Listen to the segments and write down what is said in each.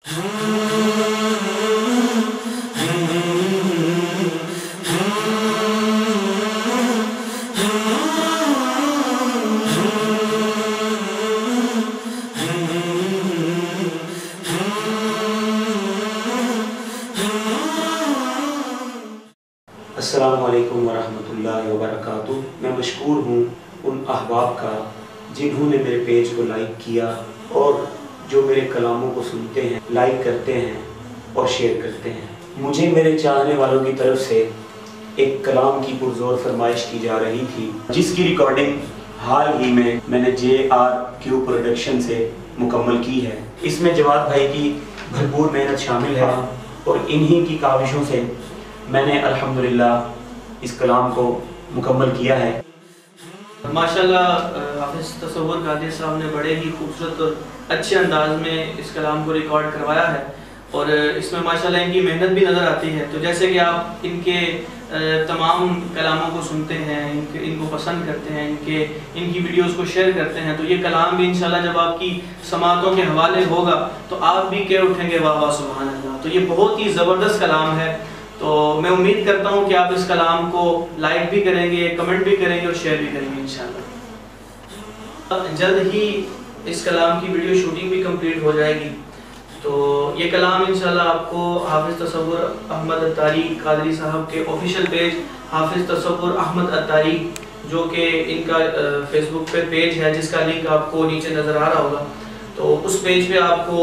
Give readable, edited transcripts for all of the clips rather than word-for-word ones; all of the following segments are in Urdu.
السلام علیکم ورحمۃ اللہ وبرکاتہ۔ میں مشکور ہوں ان احباب کا جنہوں نے میرے پیج کو لائک کیا اور جو میرے کلاموں کو سنتے ہیں، لائک کرتے ہیں اور شیئر کرتے ہیں۔ مجھے میرے چاہنے والوں کی طرف سے ایک کلام کی پرزور فرمائش کی جا رہی تھی، جس کی ریکارڈنگ حال ہی میں نے JRQ پروڈکشن سے مکمل کی ہے۔ اس میں جواد بھائی کی بھرپور محنت شامل ہے اور انہی کی کاوشوں سے میں نے الحمدللہ اس کلام کو مکمل کیا ہے۔ ماشاءاللہ حافظ تصور قادری صاحب نے بڑے ہی خوبصورت اور اچھے انداز میں اس کلام کو ریکارڈ کروایا ہے اور اس میں ماشاءاللہ ان کی محنت بھی نظر آتی ہے۔ تو جیسے کہ آپ ان کے تمام کلاموں کو سنتے ہیں، ان کو پسند کرتے ہیں، ان کی ویڈیوز کو شیئر کرتے ہیں، تو یہ کلام بھی انشاءاللہ جب آپ کی سماعتوں کے حوالے ہوگا تو آپ بھی کہہ اٹھیں گے واہ واہ سبحان اللہ۔ تو یہ بہت ہی زبردست کلام ہے، تو میں امید کرتا ہوں کہ آپ اس کلام کو لائک بھی کریں گے، کمنٹ بھی کریں گے اور شیئر بھی کریں گے انشاءاللہ۔ جلد ہی اس کلام کی ویڈیو شوٹنگ بھی کمپلیٹ ہو جائے گی، تو یہ کلام انشاءاللہ آپ کو حافظ تصور احمد اتاری قادری صاحب کے آفیشیل پیج حافظ تصور احمد اتاری، جو کہ ان کا فیس بک پہ پیج ہے جس کا لنک آپ کو نیچے نظر آ رہا ہوگا، تو اس پیج پہ آپ کو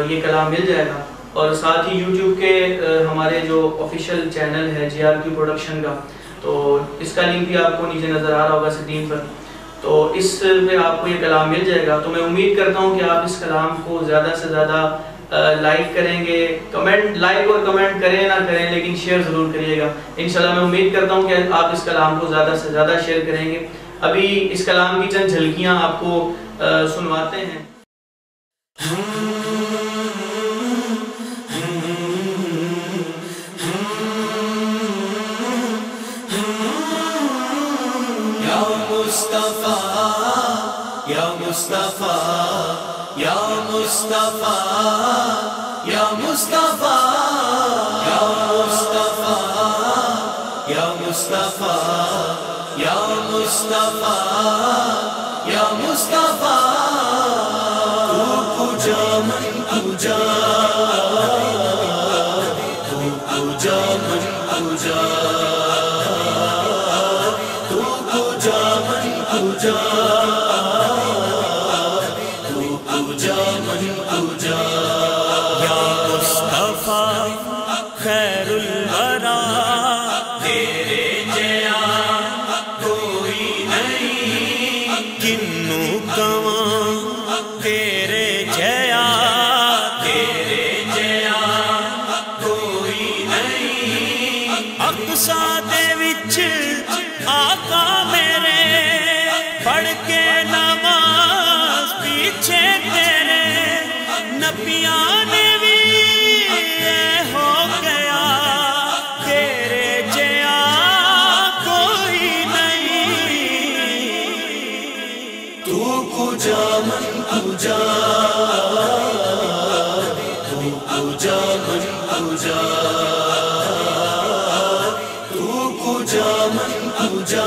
یہ کلام مل جائے گا۔ اور ساتھ ہی یوٹیوب کے ہمارے جو آفیشیل چینل ہے JRQ پروڈکشن کا، تو اس کا لنک بھی آپ کو نیچے نظر آ رہا ہوگا اسکرین پر، تو اس پہ آپ کو یہ کلام مل جائے گا۔ تو میں امید کرتا ہوں کہ آپ اس کلام کو زیادہ سے زیادہ لائک کریں گے، لائک اور کمنٹ کریں نہ کریں لیکن شیئر ضرور کریے گا انشاءاللہ۔ میں امید کرتا ہوں کہ آپ اس کلام کو زیادہ سے زیادہ شیئر کریں گے۔ ابھی اس کلام کی چند جھلکیاں آپ کو سنواتے ہیں۔ یا مصطفیٰ یا مصطفیٰ یا مصطفیٰ یا مصطفیٰ یا مصطفیٰ یا مصطفیٰ یا مصطفیٰ تو کجا من کجا تو کجا من کجا تو کجا من کجا خیر الورا تیرے جیا کوئی نہیں، کنوں کواں تیرے جیا کوئی نہیں۔ اقصا دے وچ آقا میرے پڑھ کے نماز پیچھے تیرے نبیاں نے بھی کجا من کجا تو کجا من کجا تو کجا من کجا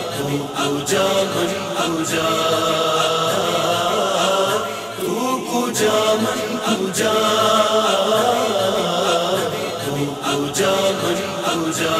تو کجا من کجا تو کجا من کجا تو کجا من کجا